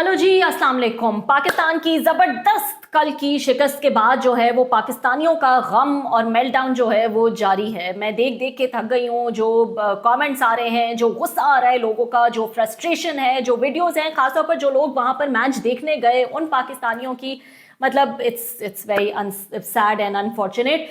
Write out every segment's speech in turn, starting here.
Hello जी, अस्सलाम वालेकुम। पाकिस्तान की ज़बरदस्त कल की शिकस्त के बाद जो है वो पाकिस्तानियों का गम और मेल्टडाउन जो है वो जारी है। मैं देख देख के थक गई हूँ। जो कमेंट्स आ रहे हैं, जो गुस्सा आ रहा है लोगों का, जो फ्रस्ट्रेशन है, जो वीडियोस हैं, खासतौर पर जो लोग वहाँ पर मैच देखने गए उन पाकिस्तानियों की, मतलब it's very sad and unfortunate.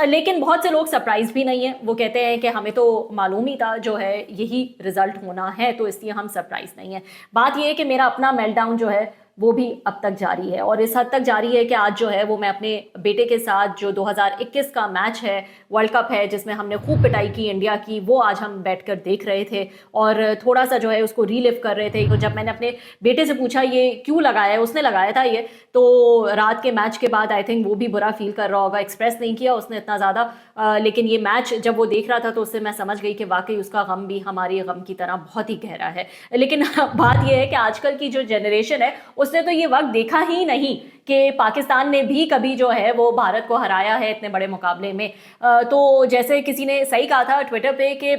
लेकिन बहुत से लोग सरप्राइज भी नहीं है। वो कहते हैं कि हमें तो मालूम ही था जो है यही रिजल्ट होना है, तो इसलिए हम सरप्राइज नहीं है। बात यह है कि मेरा अपना मेल्टडाउन जो है वो भी अब तक जारी है, और इस हद तक जारी है कि आज जो है वो मैं अपने बेटे के साथ जो 2021 का मैच है, वर्ल्ड कप है, जिसमें हमने खूब पिटाई की इंडिया की, वो आज हम बैठकर देख रहे थे और थोड़ा सा जो है उसको रीलिव कर रहे थे। तो जब मैंने अपने बेटे से पूछा ये क्यों लगाया है, उसने लगाया था ये, तो रात के मैच के बाद आई थिंक वो भी बुरा फील कर रहा होगा। एक्सप्रेस नहीं किया उसने इतना ज़्यादा, लेकिन ये मैच जब वो देख रहा था तो उससे मैं समझ गई कि वाकई उसका गम भी हमारे गम की तरह बहुत ही गहरा है। लेकिन बात यह है कि आजकल की जो जनरेशन है उसने तो ये वक्त देखा ही नहीं कि पाकिस्तान ने भी कभी जो है वो भारत को हराया है इतने बड़े मुकाबले में। तो जैसे किसी ने सही कहा था ट्विटर पे कि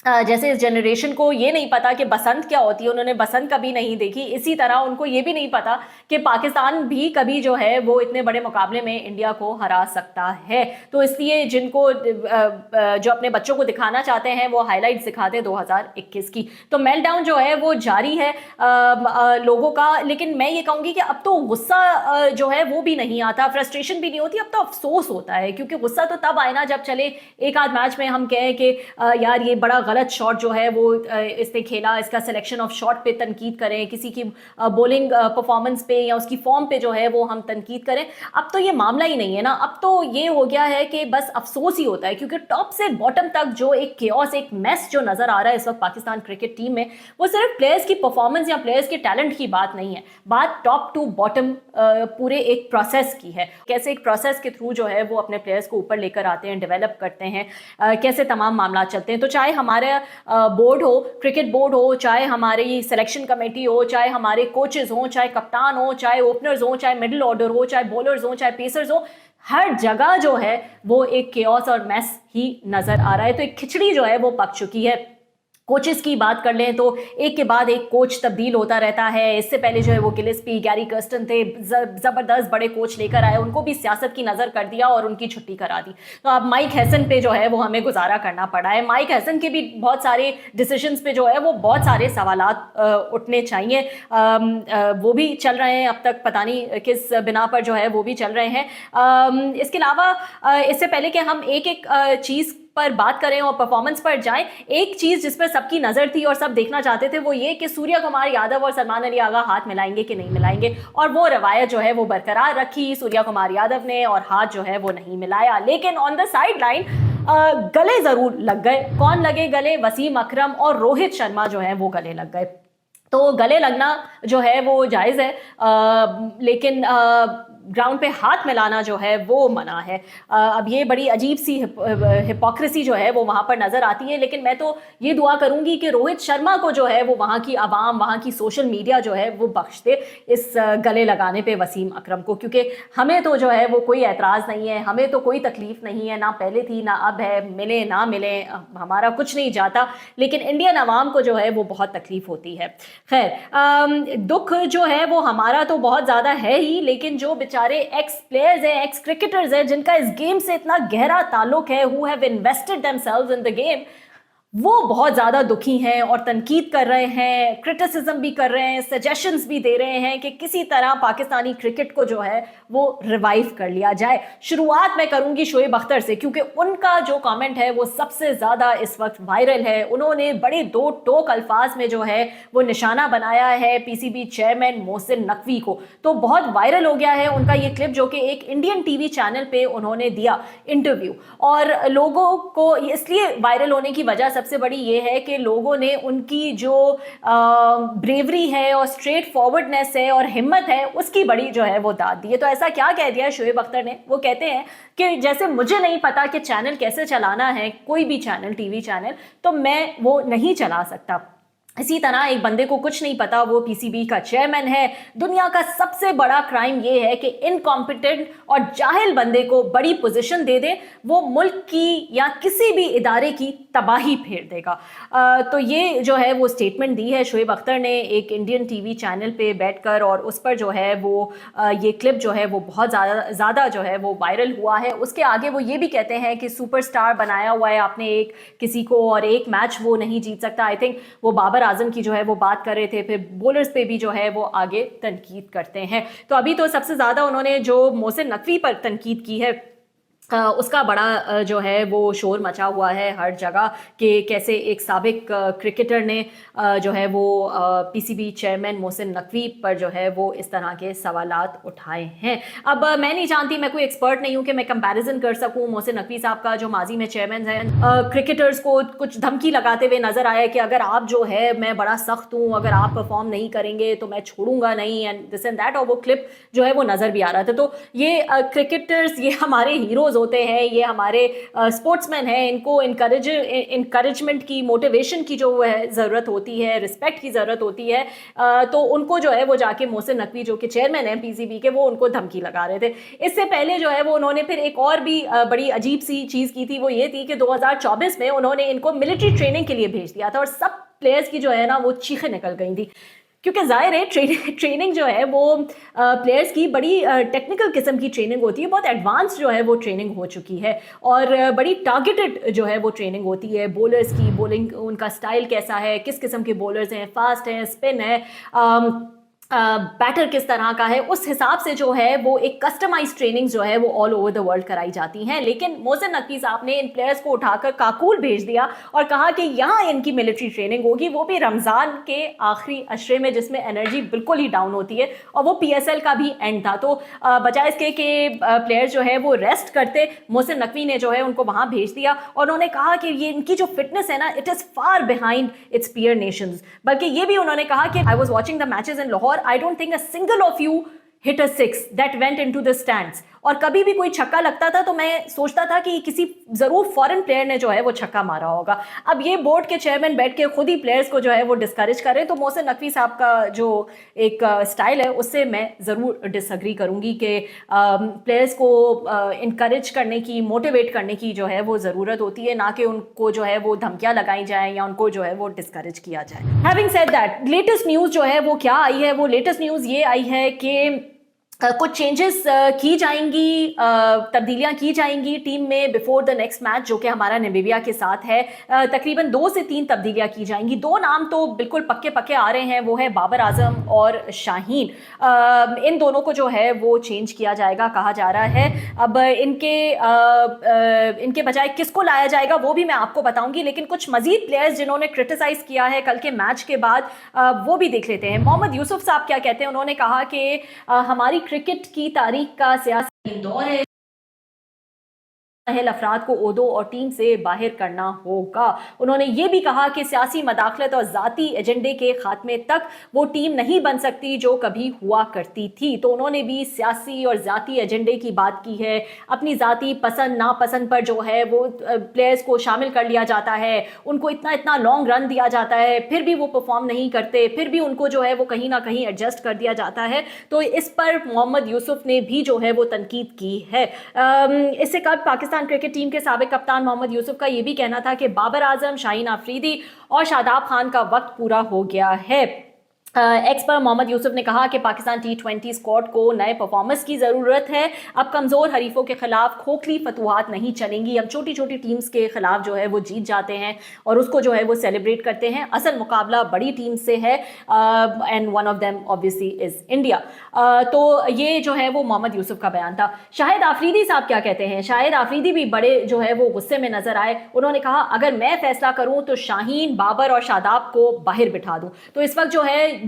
जैसे इस जनरेशन को ये नहीं पता कि बसंत क्या होती है, उन्होंने बसंत कभी नहीं देखी, इसी तरह उनको ये भी नहीं पता कि पाकिस्तान भी कभी जो है वो इतने बड़े मुकाबले में इंडिया को हरा सकता है। तो इसलिए जिनको जो अपने बच्चों को दिखाना चाहते हैं वो हाईलाइट्स दिखाते हैं 2021 की। तो मेल्टडाउन जो है वो जारी है लोगों का। लेकिन मैं ये कहूँगी कि अब तो गुस्सा जो है वो भी नहीं आता, फ्रस्ट्रेशन भी नहीं होती, अब तो अफसोस होता है। क्योंकि गुस्सा तो तब आए ना जब चले एक आध मैच में हम कहें कि यार ये बड़ा गलत शॉट जो है वो इसने खेला, इसका सिलेक्शन ऑफ शॉट पे तनकीद करें, किसी की बॉलिंग परफॉर्मेंस पे या उसकी फॉर्म पे जो है वो हम तनकीद करें। अब तो ये मामला ही नहीं है ना, अब तो ये हो गया है कि बस अफसोस ही होता है। क्योंकि टॉप से बॉटम तक जो एक केओस, एक मेस जो नजर आ रहा है इस वक्त पाकिस्तान क्रिकेट टीम में, वो सिर्फ प्लेयर्स की परफॉर्मेंस या प्लेयर्स के टैलेंट की बात नहीं है, बात टॉप टू बॉटम पूरे एक प्रोसेस की है। कैसे एक प्रोसेस के थ्रू जो है वो अपने प्लेयर्स को ऊपर लेकर आते हैं, डेवलप करते हैं, कैसे तमाम मामला चलते हैं। तो चाहे हमारे बोर्ड हो, क्रिकेट बोर्ड हो, चाहे हमारी सिलेक्शन कमेटी हो, चाहे हमारे कोचेस हो, चाहे कप्तान हो, चाहे ओपनर्स हो, चाहे मिडिल ऑर्डर हो, चाहे बॉलर्स हो, चाहे पेसर्स हो, हर जगह जो है वो एक केओस और मैस ही नजर आ रहा है। तो एक खिचड़ी जो है वो पक चुकी है। कोचेस की बात कर लें तो एक के बाद एक कोच तब्दील होता रहता है। इससे पहले जो है वो गिलेस्पी, गैरी कर्स्टन थे, जबरदस्त बड़े कोच लेकर आए, उनको भी सियासत की नजर कर दिया और उनकी छुट्टी करा दी। तो अब माइक हैसन पे जो है वो हमें गुजारा करना पड़ा है। माइक हैसन के भी बहुत सारे डिसीजंस पे जो है वो बहुत सारे सवालात उठने चाहिए। वो भी चल रहे हैं, अब तक पता नहीं किस बिना पर जो है वो भी चल रहे हैं। इसके अलावा इससे पहले कि हम एक एक चीज़ पर बात करें और परफॉर्मेंस पर जाएं, एक चीज जिस पर सबकी नजर थी और सब देखना चाहते थे वो ये कि सूर्य कुमार यादव और सलमान अली आगा हाथ मिलाएंगे कि नहीं मिलाएंगे, और वो रवायत जो है वो बरकरार रखी सूर्य कुमार यादव ने और हाथ जो है वो नहीं मिलाया। लेकिन ऑन द साइड लाइन गले जरूर लग गए। कौन लगे गले? वसीम अकरम और रोहित शर्मा जो है वो गले लग गए। तो गले लगना जो है वो जायज़ है, लेकिन ग्राउंड पे हाथ मिलाना जो है वो मना है। अब ये बड़ी अजीब सी हिपोक्रेसी जो है वो वहाँ पर नज़र आती है। लेकिन मैं तो ये दुआ करूँगी कि रोहित शर्मा को जो है वो वहाँ की आवाम, वहाँ की सोशल मीडिया जो है वो बख्श दे इस गले लगाने पे वसीम अकरम को। क्योंकि हमें तो जो है वो कोई एतराज़ नहीं है, हमें तो कोई तकलीफ़ नहीं है, ना पहले थी ना अब है, मिले ना मिले हमारा कुछ नहीं जाता। लेकिन इंडियन आवाम को जो है वो बहुत तकलीफ़ होती है। खैर, दुख जो है वो हमारा तो बहुत ज़्यादा है ही, लेकिन जो बेचारे एक्स प्लेयर्स हैं, एक्स क्रिकेटर्स हैं, जिनका इस गेम से इतना गहरा ताल्लुक है, who have invested themselves in the game, वो बहुत ज़्यादा दुखी हैं और तनकीद कर रहे हैं, क्रिटिसिज्म भी कर रहे हैं, सजेशंस भी दे रहे हैं कि किसी तरह पाकिस्तानी क्रिकेट को जो है वो रिवाइव कर लिया जाए। शुरुआत मैं करूंगी शोएब अख्तर से, क्योंकि उनका जो कमेंट है वो सबसे ज़्यादा इस वक्त वायरल है। उन्होंने बड़े दो टोक अल्फाज में जो है वो निशाना बनाया है पीसीबी चेयरमैन मोहसिन नकवी को। तो बहुत वायरल हो गया है उनका ये क्लिप, जो कि एक इंडियन टीवी चैनल पे उन्होंने दिया इंटरव्यू। और लोगों को इसलिए वायरल होने की वजह सबसे बड़ी ये है कि लोगों ने उनकी जो ब्रेवरी है और स्ट्रेट फॉरवर्डनेस है और हिम्मत है उसकी बड़ी जो है वो दाद दी है। तो ऐसा क्या कह दिया शोएब अख्तर ने? वो कहते हैं कि जैसे मुझे नहीं पता कि चैनल कैसे चलाना है, कोई भी चैनल, टीवी चैनल, तो मैं वो नहीं चला सकता। इसी तरह एक बंदे को कुछ नहीं पता, वो पीसीबी का चेयरमैन है। दुनिया का सबसे बड़ा क्राइम ये है कि इनकॉम्पिटेंट और जाहिल बंदे को बड़ी पोजीशन दे दे, वो मुल्क की या किसी भी इदारे की तबाही फेर देगा। तो ये जो है वो स्टेटमेंट दी है शोएब अख्तर ने एक इंडियन टीवी चैनल पे बैठकर, और उस पर जो है वो ये क्लिप जो है वो बहुत ज़्यादा जो है वो वायरल हुआ है। उसके आगे वो ये भी कहते हैं कि सुपरस्टार बनाया हुआ है आपने एक किसी को, और एक मैच वो नहीं जीत सकता। आई थिंक वो बाबर आजम की जो है वो बात कर रहे थे, फिर बॉलर्स पे भी जो है वो आगे तनकीद करते हैं। तो अभी तो सबसे ज़्यादा उन्होंने जो मोहसिन नकवी पर तनकीद की है, उसका बड़ा जो है वो शोर मचा हुआ है हर जगह कि कैसे एक साबिक क्रिकेटर ने जो है वो पीसीबी चेयरमैन मोहसिन नकवी पर जो है वो इस तरह के सवालात उठाए हैं। अब मैं नहीं जानती, मैं कोई एक्सपर्ट नहीं हूँ कि मैं कंपैरिजन कर सकूँ। मोहसिन नकवी साहब का जो माजी में चेयरमैन है, क्रिकेटर्स को कुछ धमकी लगाते हुए नजर आया कि अगर आप जो है, मैं बड़ा सख्त हूँ, अगर आप परफॉर्म नहीं करेंगे तो मैं छोड़ूंगा नहीं, एंड दिस एंड दैट, और वो क्लिप जो है वो नजर भी आ रहा था। तो ये क्रिकेटर्स, ये हमारे हीरोज होते हैं, ये हमारे स्पोर्ट्समैन हैं, इनको इनकरेजमेंट की, मोटिवेशन की जो है ज़रूरत होती है, रिस्पेक्ट की ज़रूरत होती है। तो उनको जो है वो जाके मोहसिन नकवी जो कि चेयरमैन है पीसीबी के, वो उनको धमकी लगा रहे थे। इससे पहले जो है वो उन्होंने फिर एक और भी बड़ी अजीब सी चीज़ की थी, वो ये थी कि 2024 में उन्होंने इनको मिलिट्री ट्रेनिंग के लिए भेज दिया था, और सब प्लेयर्स की जो है ना वो चीखें निकल गई थी, क्योंकि ज़ाहिर है ट्रेनिंग जो है वो प्लेयर्स की बड़ी टेक्निकल किस्म की ट्रेनिंग होती है, बहुत एडवांस जो है वो ट्रेनिंग हो चुकी है, और बड़ी टारगेटेड जो है वो ट्रेनिंग होती है। बॉलर्स की बॉलिंग, उनका स्टाइल कैसा है, किस किस्म के बॉलर्स हैं, फास्ट हैं, स्पिन है, बैटर किस तरह का है, उस हिसाब से जो है वो एक कस्टमाइज ट्रेनिंग जो है वो ऑल ओवर द वर्ल्ड कराई जाती हैं। लेकिन मोहसिन नकवी साहब ने इन प्लेयर्स को उठाकर काकुल भेज दिया और कहा कि यहाँ इनकी मिलिट्री ट्रेनिंग होगी, वो भी रमज़ान के आखिरी अशरे में, जिसमें एनर्जी बिल्कुल ही डाउन होती है, और वो पीएसएल का भी एंड था। तो बजाय इसके कि प्लेयर्स जो है वो रेस्ट करते, मोहसिन नकवी ने जो है उनको वहाँ भेज दिया, और उन्होंने कहा कि ये इनकी जो फिटनेस है ना, it is far behind it's peer Nations. बल्कि ये भी उन्होंने कहा कि I was watching the matches in Lahore, I don't think a single of you hit a six that went into the stands. और कभी भी कोई छक्का लगता था तो मैं सोचता था कि किसी ज़रूर फॉरेन प्लेयर ने जो है वो छक्का मारा होगा। अब ये बोर्ड के चेयरमैन बैठ के खुद ही प्लेयर्स को जो है वो डिस्करेज करें, तो मोहसिन नकवी साहब का जो एक स्टाइल है उससे मैं ज़रूर डिसएग्री करूँगी कि प्लेयर्स को इनकरेज करने की, मोटिवेट करने की जो है वो ज़रूरत होती है, ना कि उनको जो है वो धमकियाँ लगाई जाएँ या उनको जो है वो डिस्करेज किया जाए। Having said that, latest news जो है वो क्या आई है, वो लेटेस्ट न्यूज़ ये आई है कि कुछ चेंजेस की जाएंगी, तब्दीलियां की जाएंगी टीम में बिफोर द नेक्स्ट मैच जो कि हमारा नामीबिया के साथ है। तकरीबन 2 से 3 तब्दीलियां की जाएंगी। 2 नाम तो बिल्कुल पक्के पक्के आ रहे हैं, वो है बाबर आजम और शाहीन। इन दोनों को जो है वो चेंज किया जाएगा कहा जा रहा है। अब इनके बजाय किसको लाया जाएगा वो भी मैं आपको बताऊंगी, लेकिन कुछ मजीद प्लेयर्स जिन्होंने क्रिटिसाइज किया है कल के मैच के बाद, वो भी देख लेते हैं। मोहम्मद यूसुफ साहब क्या कहते हैं, उन्होंने कहा कि हमारी क्रिकेट की तारीख का सियासी दौर है, अफराद को ओहदों और टीम से बाहर करना होगा। उन्होंने ये भी कहा कि सियासी मदाखलत और ज़ाती एजेंडे के खात्मे तक वो टीम नहीं बन सकती जो कभी हुआ करती थी। तो उन्होंने भी सियासी और ज़ाती एजेंडे की बात की है। अपनी ज़ाती पसंद नापसंद पर जो है वो प्लेयर्स को शामिल कर लिया जाता है, उनको इतना इतना लॉन्ग रन दिया जाता है, फिर भी वो परफॉर्म नहीं करते, फिर भी उनको जो है वो कहीं ना कहीं एडजस्ट कर दिया जाता है। तो इस पर मोहम्मद यूसुफ ने भी जो है वो तनकीद की है। इससे कब पाकिस्तान क्रिकेट टीम के साबिक कप्तान मोहम्मद यूसुफ का यह भी कहना था कि बाबर आजम, शाहीन आफरीदी और शादाब खान का वक्त पूरा हो गया है। एक्स पर मोहम्मद यूसुफ ने कहा कि पाकिस्तान T20 स्क्वाड को नए परफॉर्मेंस की ज़रूरत है। अब कमज़ोर हरीफों के खिलाफ खोखली फतुहात नहीं चलेंगी। अब छोटी छोटी टीम्स के खिलाफ जो है वो जीत जाते हैं और उसको जो है वो सेलिब्रेट करते हैं। असल मुकाबला बड़ी टीम से है, and one of them obviously is India. तो ये जो है वो मोहम्मद यूसुफ का बयान था। शाहिद आफरीदी साहब क्या कहते हैं, शाहिद आफरीदी भी बड़े जो है वो गुस्से में नजर आए। उन्होंने कहा अगर मैं फैसला करूँ तो शाहीन, बाबर और शादाब को बाहर बिठा दूँ। तो इस वक्त जो है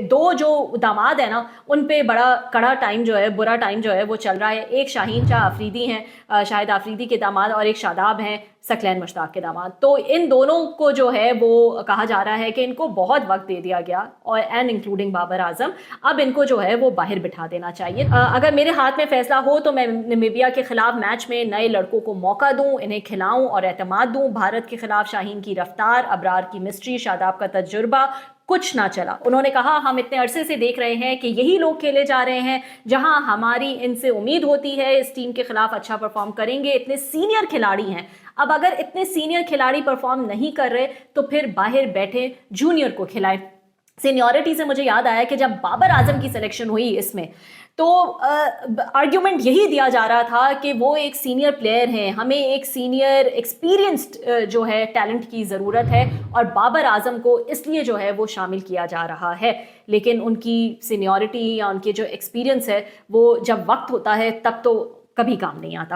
दो जो दामाद है ना उन पे बड़ा कड़ा टाइम जो है, बुरा टाइम जो है वो चल रहा है। एक शाहीन शाह आफरीदी हैं, शाहिद आफरीदी के दामाद, और एक शादाब हैं सकलैन मुश्ताक के दामाद। तो इन दोनों को जो है वो कहा जा रहा है कि इनको बहुत वक्त दे दिया गया, और एंड इंक्लूडिंग बाबर आजम। अब इनको जो है वो बाहर बिठा देना चाहिए। अगर मेरे हाथ में फैसला हो तो मैं नामीबिया के खिलाफ मैच में नए लड़कों को मौका दूं, इन्हें खिलाऊं और एतमाद दूं। भारत के खिलाफ शाहीन की रफ्तार, अबरार की मिस्ट्री, शादाब का तजुर्बा कुछ ना चला। उन्होंने कहा हम इतने अरसे से देख रहे हैं कि यही लोग खेले जा रहे हैं जहां हमारी इनसे उम्मीद होती है इस टीम के खिलाफ अच्छा परफॉर्म करेंगे। इतने सीनियर खिलाड़ी हैं, अब अगर इतने सीनियर खिलाड़ी परफॉर्म नहीं कर रहे तो फिर बाहर बैठे जूनियर को खिलाएं। सीनियरिटी से मुझे याद आया कि जब बाबर आजम की सिलेक्शन हुई इसमें, तो आर्ग्यूमेंट यही दिया जा रहा था कि वो एक सीनियर प्लेयर हैं, हमें एक सीनियर एक्सपीरियंस्ड जो है टैलेंट की ज़रूरत है, और बाबर आजम को इसलिए जो है वो शामिल किया जा रहा है। लेकिन उनकी सीनियरिटी या उनके जो एक्सपीरियंस है वो जब वक्त होता है तब तो कभी काम नहीं आता।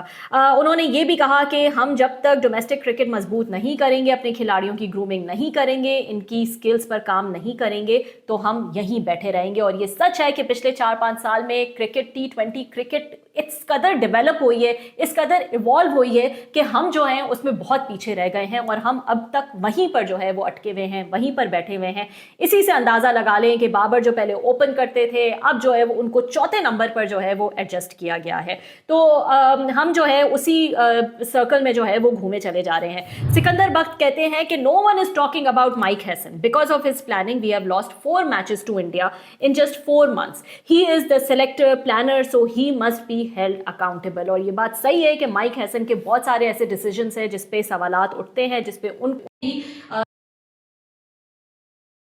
उन्होंने ये भी कहा कि हम जब तक डोमेस्टिक क्रिकेट मजबूत नहीं करेंगे, अपने खिलाड़ियों की ग्रूमिंग नहीं करेंगे, इनकी स्किल्स पर काम नहीं करेंगे, तो हम यहीं बैठे रहेंगे। और ये सच है कि पिछले 4-5 साल में क्रिकेट, T20 क्रिकेट इस कदर डेवलप हुई है, इस कदर इवॉल्व हुई है कि हम जो हैं उसमें बहुत पीछे रह गए हैं, और हम अब तक वहीं पर जो है वो अटके हुए हैं, वहीं पर बैठे हुए हैं। इसी से अंदाज़ा लगा लें कि बाबर जो पहले ओपन करते थे, अब जो है वो उनको चौथे नंबर पर जो है वो एडजस्ट किया गया है। तो हम जो है उसी सर्कल में जो है वो घूमे चले जा रहे हैं। सिकंदर बख्त कहते हैं कि no one is talking about Mike Hesson because of his planning we have lost 4 matches to India in just 4 months. He is the selector planner, so he must be held accountable. और ये बात सही है कि mic Hesson के बहुत सारे ऐसे डिसीजंस हैं जिसपे सवालात उठते हैं, जिसपे उनको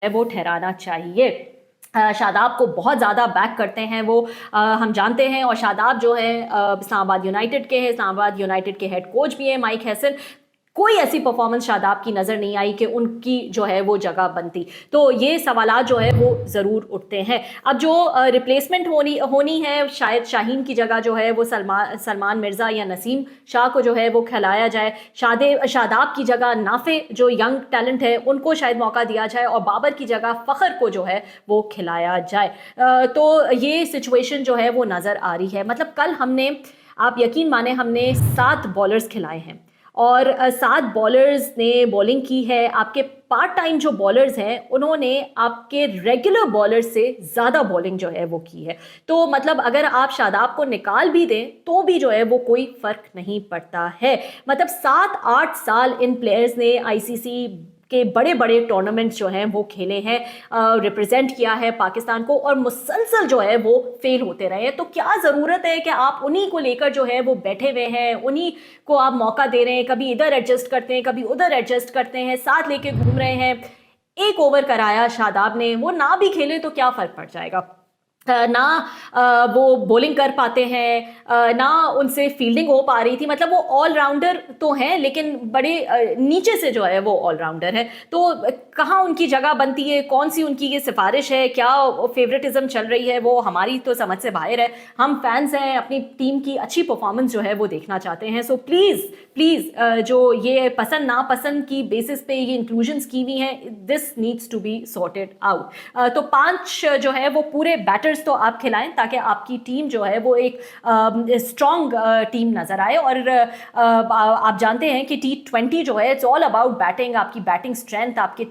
वो ठहराना चाहिए। शादाब को बहुत ज़्यादा बैक करते हैं वो, हम जानते हैं। और शादाब जो है इस्लामाबाद यूनाइटेड के हैं, इस्लामाबाद यूनाइटेड के हेड कोच भी हैं माइक हैसन। कोई ऐसी परफॉर्मेंस शादाब की नज़र नहीं आई कि उनकी जो है वो जगह बनती। तो ये सवालात जो है वो ज़रूर उठते हैं। अब जो रिप्लेसमेंट होनी है, शायद शाहीन की जगह जो है वो सलमान मिर्ज़ा या नसीम शाह को जो है वो खिलाया जाए। शादाब की जगह नाफे जो यंग टैलेंट है उनको शायद मौका दिया जाए, और बाबर की जगह फ़खर को जो है वो खिलाया जाए। तो ये सिचुएशन जो है वो नज़र आ रही है। मतलब कल हमने, आप यकीन माने, हमने 7 बॉलर्स खिलाए हैं, और 7 बॉलर्स ने बॉलिंग की है। आपके पार्ट टाइम जो बॉलर्स हैं उन्होंने आपके रेगुलर बॉलर से ज़्यादा बॉलिंग जो है वो की है। तो मतलब अगर आप शादाब को निकाल भी दें तो भी जो है वो कोई फ़र्क नहीं पड़ता है। मतलब 7-8 साल इन प्लेयर्स ने आईसीसी के बड़े बड़े टूर्नामेंट्स जो हैं वो खेले हैं, रिप्रेजेंट किया है पाकिस्तान को, और मुसलसल जो है वो फेल होते रहे हैं। तो क्या ज़रूरत है कि आप उन्हीं को लेकर जो है वो बैठे हुए हैं, उन्हीं को आप मौका दे रहे हैं, कभी इधर एडजस्ट करते हैं, कभी उधर एडजस्ट करते हैं, साथ लेके घूम रहे हैं। 1 ओवर कराया शादाब ने, वो ना भी खेले तो क्या फ़र्क पड़ जाएगा। ना वो बॉलिंग कर पाते हैं, ना उनसे फील्डिंग हो पा रही थी। मतलब वो ऑलराउंडर तो हैं लेकिन बड़े नीचे से जो है वो ऑलराउंडर है। तो कहाँ उनकी जगह बनती है, कौन सी उनकी ये सिफारिश है, क्या फेवरेटिज्म चल रही है, वो हमारी तो समझ से बाहर है। हम फैंस हैं, अपनी टीम की अच्छी परफॉर्मेंस जो है वो देखना चाहते हैं। सो प्लीज़ जो ये पसंद नापसंद की बेसिस पे ये इंक्लूजन्स की हुई हैं, this needs to be sorted out. तो 5 जो है वो पूरे बैटर तो आप खिलाएं ताकि आपकी टीम जो है वो एक स्ट्रॉन्ग टीम नजर आए। और आप जानते हैं कि T20 जो है इट्स ऑल अबाउट बैटिंग, आपकी बैटिंग स्ट्रेंथ, आपकी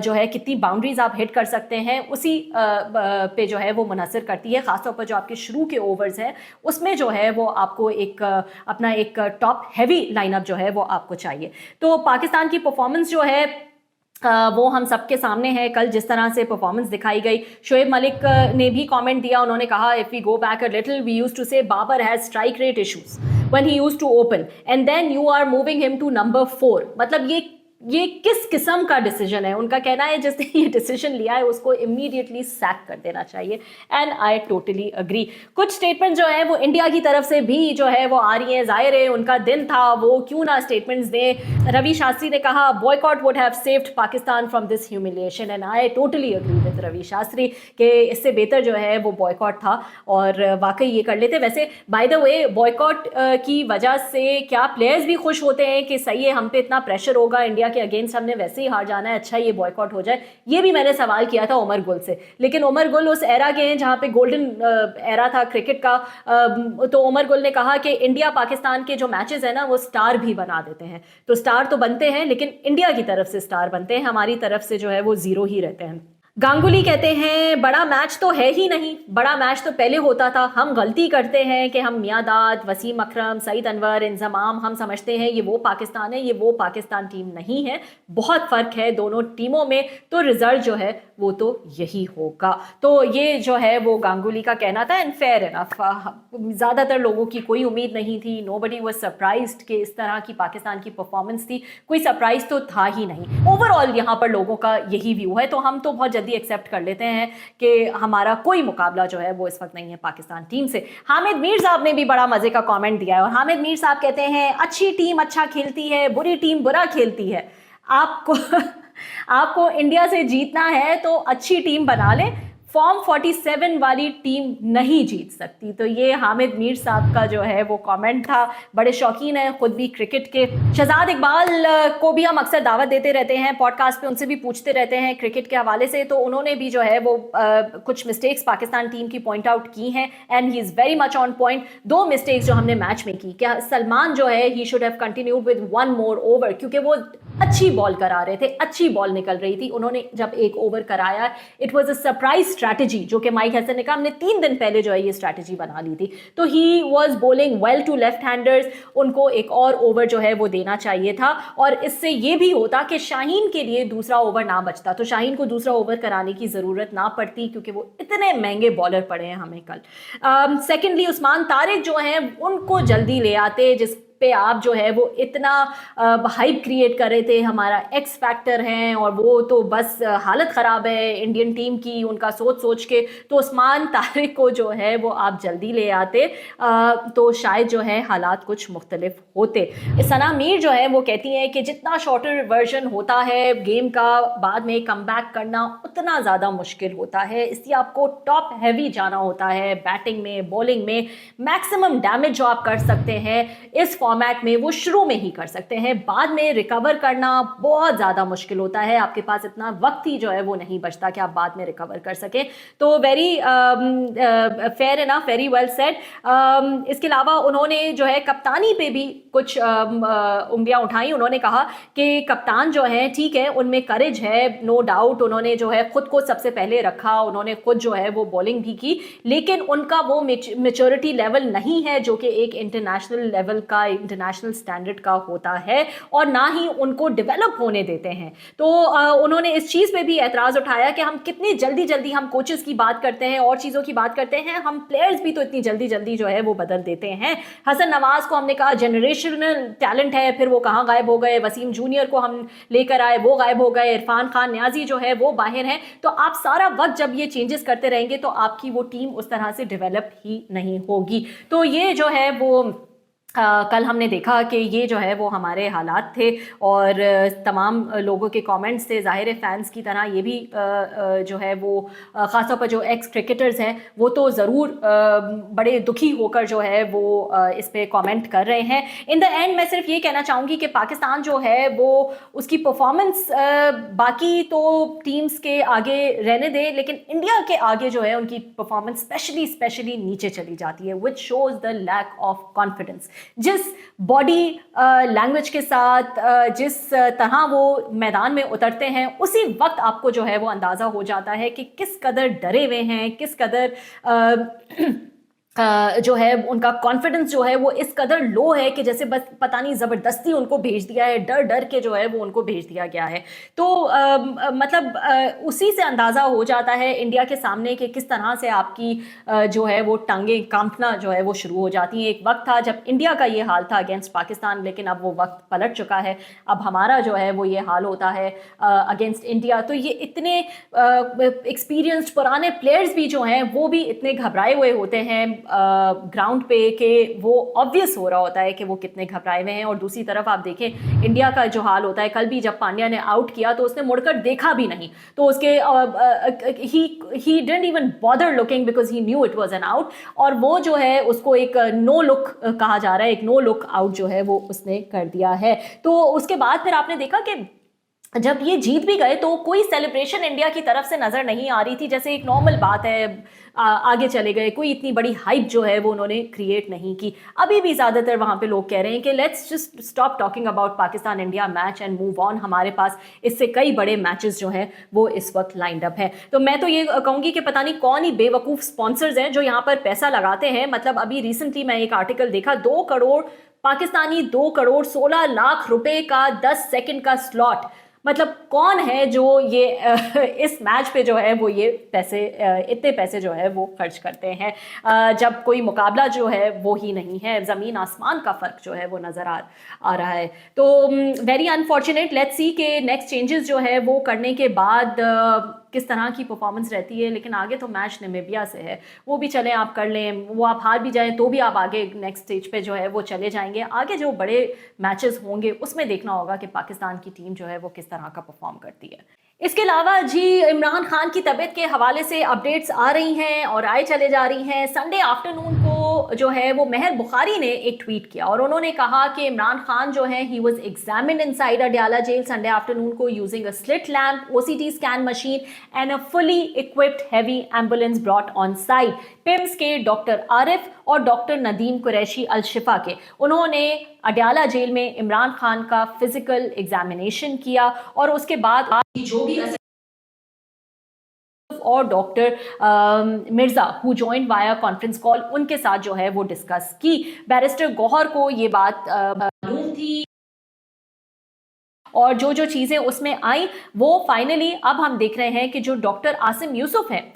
जो है कितनी बाउंड्रीज आप हिट कर सकते हैं, उसी पे जो है वो मुनहसर करती है। खासतौर पर जो आपके शुरू के ओवर्स हैं उसमें जो है वो आपको एक अपना एक टॉप हैवी लाइनअप जो है वो आपको चाहिए। तो पाकिस्तान की परफॉर्मेंस जो है वो हम सबके सामने है। कल जिस तरह से परफॉर्मेंस दिखाई गई, शोएब मलिक ने भी कमेंट दिया, उन्होंने कहा if we go back a little we used to say Babar has strike rate issues when he used to open and then you are moving him to number 4। मतलब ये किस किस्म का डिसीजन है। उनका कहना है जिसने ये डिसीजन लिया है उसको इमीडिएटली सैक कर देना चाहिए, एंड आई टोटली अग्री। कुछ स्टेटमेंट जो है वो इंडिया की तरफ से भी जो है वो आ रही है, जाहिर है उनका दिन था, वो क्यों ना स्टेटमेंट्स दें। रवि शास्त्री ने कहा boycott would have saved Pakistan from this humiliation, and I totally agree with Ravi Shastri कि इससे बेहतर जो है वो बॉयकॉट था, और वाकई ये कर लेते। वैसे बाय द वे बॉयकॉट की वजह से क्या प्लेयर्स भी खुश होते हैं कि सही है हम पे इतना प्रेशर होगा इंडिया के अगेंस्ट हमने वैसे ही हार जाना है, अच्छा ये बॉयकॉट हो जाए। ये भी मैंने सवाल किया था उमर गुल से, लेकिन उमर गुल उस एरा के हैं जहाँ पे गोल्डन एरा था क्रिकेट का। तो उमर गुल ने कहा कि इंडिया पाकिस्तान के जो मैचेस हैं ना वो स्टार भी बना देते हैं। तो स्टार तो बनते हैं लेकिन इंडिया की तरफ से स्टार बनते हैं, हमारी तरफ से जो है वो जीरो ही रहते हैं। गांगुली कहते हैं बड़ा मैच तो है ही नहीं, बड़ा मैच तो पहले होता था। हम गलती करते हैं कि हम मियादाद, वसीम अकरम, सईद अनवर, इंजमाम हम समझते हैं ये वो पाकिस्तान है, ये वो पाकिस्तान टीम नहीं है। बहुत फ़र्क है दोनों टीमों में, तो रिजल्ट जो है वो तो यही होगा। तो ये जो है वो गांगुली का कहना था, एंड फेयर इनफ। ज़्यादातर लोगों की कोई उम्मीद नहीं थी, नोबडी वाज सरप्राइज्ड कि इस तरह की पाकिस्तान की परफॉर्मेंस थी, कोई सरप्राइज तो था ही नहीं। ओवरऑल यहाँ पर लोगों का यही व्यू है, तो हम तो बहुत जल्दी एक्सेप्ट कर लेते हैं कि हमारा कोई मुकाबला जो है वो इस वक्त नहीं है पाकिस्तान टीम से। हामिद मीर साहब ने भी बड़ा मजे का कमेंट दिया है, और हामिद मीर साहब कहते हैं अच्छी टीम अच्छा खेलती है, बुरी टीम बुरा खेलती है। आपको इंडिया से जीतना है तो अच्छी टीम बना ले, फॉर्म 47 वाली टीम नहीं जीत सकती। तो ये हामिद मीर साहब का जो है वो कमेंट था, बड़े शौकीन है खुद भी क्रिकेट के। शहजाद इकबाल को भी हम अक्सर दावत देते रहते हैं पॉडकास्ट पे, उनसे भी पूछते रहते हैं क्रिकेट के हवाले से, तो उन्होंने भी जो है वो कुछ मिस्टेक्स पाकिस्तान टीम की पॉइंट आउट की हैं, and he is very much on point. 2 mistakes जो हमने मैच में की, क्या सलमान जो है he should have continued with 1 more over, क्योंकि वो अच्छी बॉल करा रहे थे, अच्छी बॉल निकल रही थी। उन्होंने जब एक ओवर कराया, it was a surprise strategy, जो कि माइक हसन ने कहा हमने 3 दिन पहले जो है ये स्ट्रैटेजी बना ली थी। तो he was bowling well to left handers, उनको एक और ओवर जो है वो देना चाहिए था, और इससे ये भी होता कि शाहीन के लिए दूसरा ओवर ना बचता, तो शाहीन को दूसरा ओवर कराने की ज़रूरत ना पड़ती, क्योंकि वो इतने महंगे बॉलर पड़े हैं हमें कल। सेकेंडली उस्मान तारिक जो हैं उनको जल्दी ले आते, जिस पे आप जो है वो इतना हाइप क्रिएट कर रहे थे, हमारा एक्स फैक्टर हैं, और वो तो बस हालत ख़राब है इंडियन टीम की उनका सोच सोच के। तो उस्मान तारिक को जो है वो आप जल्दी ले आते तो शायद जो है हालात कुछ मुख्तलिफ होते। सना मीर जो है वो कहती हैं कि जितना शॉर्टर वर्जन होता है गेम का, बाद में कम बैक करना उतना ज़्यादा मुश्किल होता है, इसलिए आपको टॉप हैवी जाना होता है बैटिंग में, बॉलिंग में। मैक्सिमम डैमेज जो आप कर सकते हैं इस फॉर्मेट में वो शुरू में ही कर सकते हैं, बाद में रिकवर करना बहुत ज़्यादा मुश्किल होता है, आपके पास इतना वक्त ही जो है वो नहीं बचता कि आप बाद में रिकवर कर सकें। तो very fair enough, very well said. इसके अलावा उन्होंने जो है कप्तानी पे भी कुछ उंगलियां उठाई। उन्होंने कहा कि कप्तान जो है ठीक है, उनमें करेज है, नो डाउट, उन्होंने जो है खुद को सबसे पहले रखा, उन्होंने खुद जो है वो बॉलिंग भी की, लेकिन उनका वो मेच्योरिटी लेवल नहीं है जो कि एक इंटरनेशनल लेवल का, इंटरनेशनल स्टैंडर्ड का होता है, और ना ही उनको डेवलप होने देते हैं। तो उन्होंने इस चीज़ पे भी एतराज़ उठाया कि हम कितनी जल्दी जल्दी हम कोचेस की बात करते हैं और चीज़ों की बात करते हैं, हम प्लेयर्स भी तो इतनी जल्दी जल्दी जो है वो बदल देते हैं। हसन नवाज को हमने कहा जनरेशनल टैलेंट है, फिर वो कहाँ गायब हो गए, वसीम जूनियर को हम लेकर आए, वो गायब हो गए, इरफान खान न्याजी जो है वो बाहर हैं। तो आप सारा वक्त जब ये चेंजेस करते रहेंगे तो आपकी वो टीम उस तरह से डेवलप ही नहीं होगी। तो ये जो है वो कल हमने देखा कि ये जो है वो हमारे हालात थे, और तमाम लोगों के कमेंट्स थे। ज़ाहिर है फैंस की तरह ये भी जो है वो ख़ासतौर पर जो एक्स क्रिकेटर्स हैं वो तो ज़रूर बड़े दुखी होकर जो है वो इस पे कमेंट कर रहे हैं। इन द एंड मैं सिर्फ ये कहना चाहूँगी कि पाकिस्तान जो है वो उसकी परफॉर्मेंस बाकी तो टीम्स के आगे रहने दें, लेकिन इंडिया के आगे जो है उनकी परफॉर्मेंस स्पेशली नीचे चली जाती है, which shows the lack of confidence. जिस बॉडी लैंग्वेज के साथ जिस तरह वो मैदान में उतरते हैं, उसी वक्त आपको जो है वो अंदाज़ा हो जाता है कि किस कदर डरे हुए हैं, किस कदर जो है उनका कॉन्फिडेंस जो है वो इस कदर लो है कि जैसे बस पता नहीं ज़बरदस्ती उनको भेज दिया है, डर डर के जो है वो उनको भेज दिया गया है। तो मतलब उसी से अंदाज़ा हो जाता है इंडिया के सामने कि किस तरह से आपकी जो है वो टांगें कांपना जो है वो शुरू हो जाती हैं। एक वक्त था जब इंडिया का ये हाल था अगेंस्ट पाकिस्तान, लेकिन अब वो वक्त पलट चुका है, अब हमारा जो है वो ये हाल होता है अगेंस्ट इंडिया। तो ये इतने एक्सपीरियंस्ड पुराने प्लेयर्स भी जो हैं वो भी इतने घबराए हुए होते हैं ग्राउंड पे कि वो ऑब्वियस हो रहा होता है कि वो कितने घबराए हुए हैं। और दूसरी तरफ आप देखें इंडिया का जो हाल होता है, कल भी जब पांड्या ने आउट किया तो उसने मुड़कर देखा भी नहीं, तो उसके he didn't even bother looking because he knew it was an out, और वो जो है उसको एक नो लुक कहा जा रहा है, एक नो लुक आउट जो है वो उसने कर दिया है। तो उसके बाद फिर आपने देखा कि जब ये जीत भी गए तो कोई सेलिब्रेशन इंडिया की तरफ से नज़र नहीं आ रही थी, जैसे एक नॉर्मल बात है, आगे चले गए, कोई इतनी बड़ी हाइप जो है वो उन्होंने क्रिएट नहीं की। अभी भी ज़्यादातर वहाँ पे लोग कह रहे हैं कि let's just stop talking about Pakistan India match and move on, हमारे पास इससे कई बड़े मैचेस जो हैं वो इस वक्त लाइंड अप हैं। तो मैं तो ये कहूँगी कि पता नहीं कौन ही बेवकूफ़ स्पॉन्सर्स हैं जो यहाँ पर पैसा लगाते हैं। मतलब अभी रिसेंटली मैं एक आर्टिकल देखा, 2 करोड़ पाकिस्तानी, 2 करोड़ 16 लाख रुपए का 10 सेकंड का स्लॉट। मतलब कौन है जो ये इस मैच पे जो है वो ये पैसे, इतने पैसे जो है वो खर्च करते हैं, जब कोई मुकाबला जो है वो ही नहीं है, ज़मीन आसमान का फ़र्क जो है वो नज़र आ रहा है। तो वेरी अनफॉर्चुनेट, लेट्स सी के नेक्स्ट चेंजेस जो है वो करने के बाद किस तरह की परफॉर्मेंस रहती है। लेकिन आगे तो मैच नामीबिया से है, वो भी चलें आप कर लें, वो आप हार भी जाएं तो भी आप आगे नेक्स्ट स्टेज पे जो है वो चले जाएंगे। आगे जो बड़े मैचेस होंगे उसमें देखना होगा कि पाकिस्तान की टीम जो है वो किस तरह का परफॉर्म करती है। इसके अलावा जी इमरान खान की तबीयत के हवाले से अपडेट्स आ रही हैं और आए चले जा रही हैं। संडे आफ्टरनून को जो है वो महर बुखारी ने एक ट्वीट किया और उन्होंने कहा कि इमरान खान जो है he was examined inside Adiala jail Sunday afternoon को using a slit lamp, OCT scan machine and a fully equipped heavy ambulance brought on site. PIMS के डॉक्टर आरिफ और डॉक्टर नदीम कुरैशी अल शिफा के, उन्होंने अडयाला जेल में इमरान खान का फिजिकल एग्जामिनेशन किया और उसके बाद जो भी और doctor Mirza who joined via conference call, उनके साथ जो है वो डिस्कस की। बैरिस्टर गौहर को ये बात मालूम थी और जो जो चीज़ें उसमें आई वो फाइनली अब हम देख रहे हैं कि जो डॉक्टर आसिम यूसुफ हैं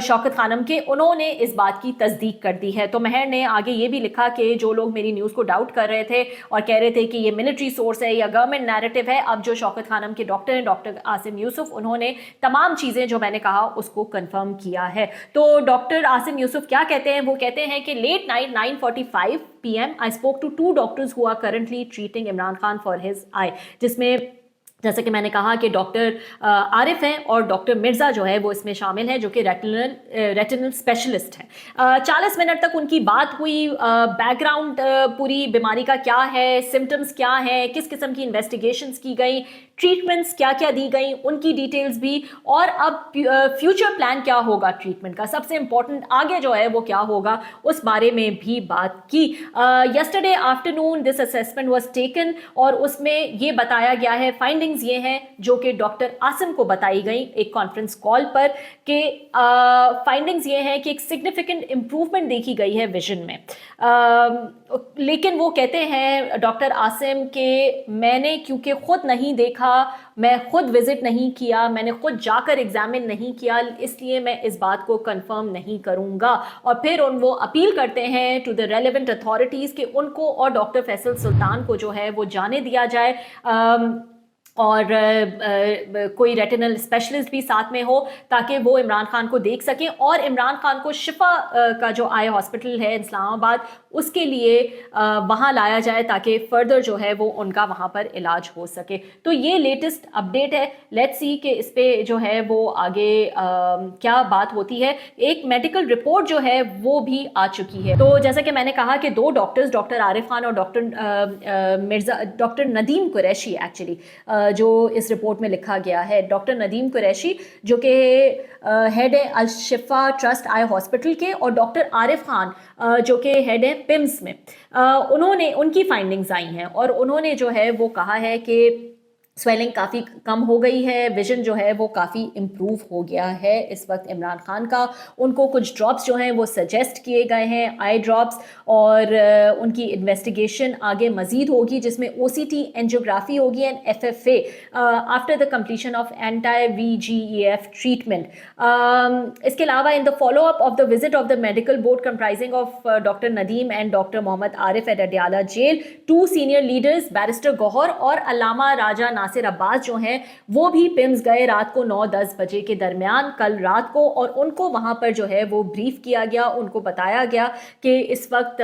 शौकत खानम के, उन्होंने इस बात की तस्दीक कर दी है। तो महर ने आगे ये भी लिखा कि जो लोग मेरी न्यूज़ को डाउट कर रहे थे और कह रहे थे कि ये मिलिट्री सोर्स है या गवर्नमेंट नैरेटिव है, अब जो शौकत खानम के डॉक्टर हैं डॉक्टर आसिम यूसुफ, उन्होंने तमाम चीज़ें जो मैंने कहा उसको कन्फर्म किया है। तो डॉक्टर आसिम यूसुफ क्या कहते हैं, वो कहते हैं कि late night 9:45 PM I spoke to 2 doctors who are currently treating Imran Khan for his eye, जिसमें जैसे कि मैंने कहा कि डॉक्टर आरिफ हैं और डॉक्टर मिर्ज़ा जो है वो इसमें शामिल हैं, जो कि रेटिनल स्पेशलिस्ट हैं। 40 मिनट तक उनकी बात हुई, बैकग्राउंड पूरी बीमारी का क्या है, सिम्टम्स क्या हैं, किस किस्म की इन्वेस्टिगेशंस की गई, ट्रीटमेंट्स क्या क्या दी गई, उनकी डिटेल्स भी, और अब फ्यूचर प्लान क्या होगा ट्रीटमेंट का, सबसे इंपॉर्टेंट आगे जो है वो क्या होगा, उस बारे में भी बात की। Yesterday afternoon this assessment was taken और उसमें ये बताया गया है, फाइंडिंग्स ये हैं जो कि डॉक्टर आसिम को बताई गई एक कॉन्फ्रेंस कॉल पर, कि फाइंडिंग्स ये हैं कि एक सिग्निफिकेंट इम्प्रूवमेंट देखी गई है विजन में। लेकिन वो कहते हैं डॉक्टर आसिम के, मैंने क्योंकि खुद नहीं देखा, मैं खुद विजिट नहीं किया, मैंने खुद जाकर एग्जामिन नहीं किया, इसलिए मैं इस बात को कंफर्म नहीं करूंगा। और फिर वो अपील करते हैं टू द रेलेवेंट अथॉरिटीज़ कि उनको और डॉक्टर फैसल सुल्तान को जो है वो जाने दिया जाए और कोई रेटिनल स्पेशलिस्ट भी साथ में हो ताकि वो इमरान खान को देख सकें और इमरान खान को शिफा का जो आई हॉस्पिटल है इस्लामाबाद उसके लिए वहाँ लाया जाए ताकि फर्दर जो है वो उनका वहाँ पर इलाज हो सके। तो ये लेटेस्ट अपडेट है, लेट्स सी कि इस पे जो है वो आगे क्या बात होती है। एक मेडिकल रिपोर्ट जो है वो भी आ चुकी है। तो जैसा कि मैंने कहा कि 2 डॉक्टर्स, डॉक्टर आरिफ खान और डॉक्टर नदीम कुरैशी एक्चुअली जो इस रिपोर्ट में लिखा गया है, डॉक्टर नदीम कुरैशी जो कि हेड है अल शिफा ट्रस्ट आई हॉस्पिटल के, और डॉक्टर आरिफ खान जो कि हेड है पिम्स में, उन्होंने उनकी फाइंडिंग्स आई हैं और उन्होंने जो है वो कहा है कि स्वेलिंग काफ़ी कम हो गई है, विजन जो है वो काफ़ी इम्प्रूव हो गया है इस वक्त इमरान खान का। उनको कुछ ड्रॉप्स जो हैं वो सजेस्ट किए गए हैं, आई ड्रॉप्स, और उनकी इन्वेस्टिगेशन आगे मज़ीद होगी जिसमें OCT एंजियोग्राफी होगी and FFA after the completion of anti-VEGF treatment. इसके अलावा in the follow up of the visit of the medical board comprising of doctor Nadeem and doctor Mohammad Arif at Adiala jail, 2 senior leaders barrister Gohar और अल्लामा राजा नासिर अब्बास जो हैं वो भी PIMS गए रात को 9-10 बजे के दरमियान कल रात को, और उनको वहाँ पर जो है वो ब्रीफ किया गया, उनको बताया गया कि इस वक्त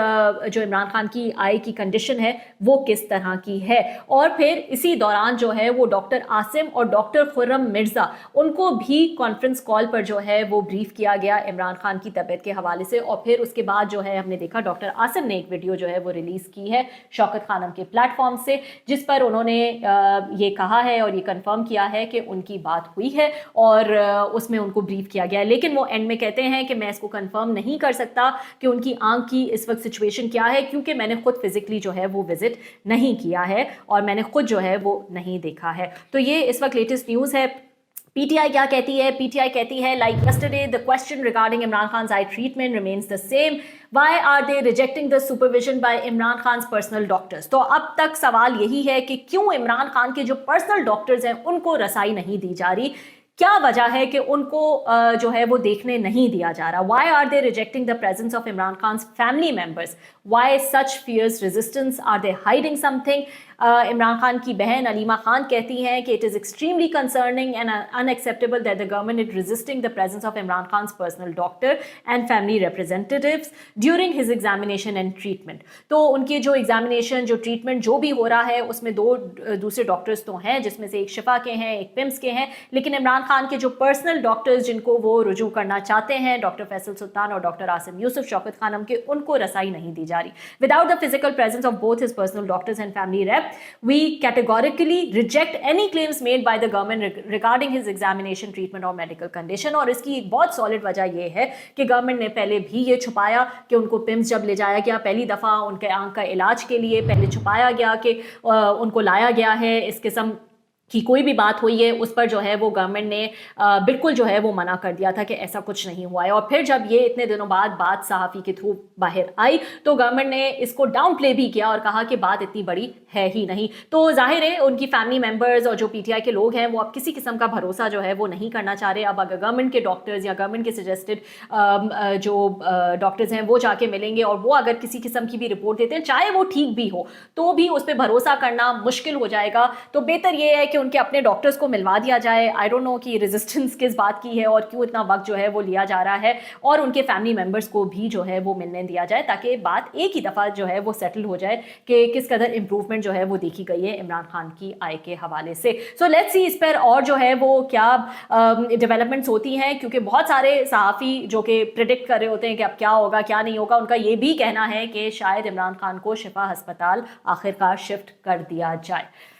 जो इमरान खान की आई की कंडीशन है वो किस तरह की है। और फिर इसी दौरान जो है वो डॉक्टर आसिम और डॉक्टर खुर्रम मिर्ज़ा, उनको भी कॉन्फ्रेंस कॉल पर जो है वो ब्रीफ किया गया इमरान खान की तबीयत के हवाले से। और फिर उसके बाद जो है हमने देखा डॉक्टर आसिम ने एक वीडियो जो है वो रिलीज़ की है शौकत खानम के प्लेटफॉर्म से, जिस पर उन्होंने ये کہا ہے اور یہ کنفرم کیا ہے کہ ان کی بات ہوئی ہے اور اس میں ان کو بریف کیا گیا ہے، لیکن وہ اینڈ میں کہتے ہیں کہ میں اس کو کنفرم نہیں کر سکتا کہ ان کی آنکھ کی اس وقت سچویشن کیا ہے، کیونکہ میں نے خود فزیکلی جو ہے وہ وزٹ نہیں کیا ہے اور میں نے خود جو ہے وہ نہیں دیکھا ہے۔ تو یہ اس وقت لیٹسٹ نیوز ہے۔ پی ٹی آئی کیا کہتی ہے؟ پی ٹی آئی کہتی ہے like yesterday the question regarding Imran Khan's eye treatment remains the same. Why are they rejecting the supervision by Imran Khan's personal doctors؟ تو اب تک سوال یہی ہے کہ کیوں عمران خان کے جو پرسنل ڈاکٹرز ہیں ان کو رسائی نہیں دی جا رہی، کیا وجہ ہے کہ ان کو جو ہے وہ دیکھنے نہیں دیا جا رہا؟ Why are they rejecting the presence of Imran Khan's family members? Why such fierce resistance? Are they hiding something? Imran Khan کی بہن علیمہ خان کہتی ہیں کہ it is extremely concerning and unacceptable that the government is resisting the presence of Imran Khan's personal doctor and family representatives during his examination and treatment۔ تو ان کی جو examination جو treatment جو بھی ہو رہا ہے اس میں دو دوسرے ڈاکٹرز تو ہیں، جس میں سے ایک شفا کے ہیں ایک پمس کے ہیں، لیکن عمران خان کے جو پرسنل ڈاکٹرز جن کو وہ رجوع کرنا چاہتے ہیں، ڈاکٹر فیصل سلطان اور ڈاکٹر عاصم یوسف شوکت خانم کے، ان کو رسائی نہیں دی جا رہی۔ Without the physical presence of both his personal doctors and family rep, we categorically reject any claims made by the government regarding his examination, treatment or medical condition۔ اور اس کی ایک بہت سالڈ وجہ یہ ہے کہ گورنمنٹ نے پہلے بھی یہ چھپایا کہ ان کو پمس جب لے جایا گیا پہلی دفعہ ان کے آنکھ کا علاج کے لیے، پہلے چھپایا گیا کہ ان کو لایا گیا ہے، اس قسم کی کوئی بھی بات ہوئی ہے اس پر جو ہے وہ گورنمنٹ نے بالکل جو ہے وہ منع کر دیا تھا کہ ایسا کچھ نہیں ہوا ہے۔ اور پھر جب یہ اتنے دنوں بعد بات صحافی کے تھرو باہر آئی تو گورنمنٹ نے اس کو ڈاؤن پلے بھی کیا اور کہا کہ بات اتنی بڑی ہے ہی نہیں۔ تو ظاہر ہے ان کی فیملی ممبرز اور جو پی ٹی آئی کے لوگ ہیں وہ اب کسی قسم کا بھروسہ جو ہے وہ نہیں کرنا چاہ رہے۔ اب اگر گورنمنٹ کے ڈاکٹرز یا گورنمنٹ کے سجیسٹڈ جو ڈاکٹرز ہیں وہ جا کے ملیں گے اور وہ اگر کسی قسم کی بھی رپورٹ دیتے ہیں چاہے وہ ٹھیک بھی ہو تو بھی اس پہ بھروسہ کرنا مشکل ہو جائے گا۔ تو بہتر یہ ہے کہ ان کے اپنے ڈاکٹرز کو ملوا دیا جائے۔ آئی ڈونٹ نو کہ ریزسٹنس کس بات کی ہے اور کیوں اتنا وقت جو ہے وہ لیا جا رہا ہے، اور ان کے فیملی ممبرز کو بھی جو ہے وہ ملنے دیا جائے تاکہ بات ایک ہی دفعہ جو ہے وہ سیٹل ہو جائے کہ کس قدر امپروومنٹ جو ہے وہ دیکھی گئی ہے عمران خان کی آئی کے حوالے سے۔ سو لیٹس سی اس پر اور جو ہے وہ کیا ڈیولپمنٹس ہوتی ہیں، کیونکہ بہت سارے صحافی جو کہ پریڈکٹ کر رہے ہوتے ہیں کہ اب کیا ہوگا کیا نہیں ہوگا، ان کا یہ بھی کہنا ہے کہ شاید عمران خان کو شفا ہسپتال آخر کار شفٹ کر دیا جائے۔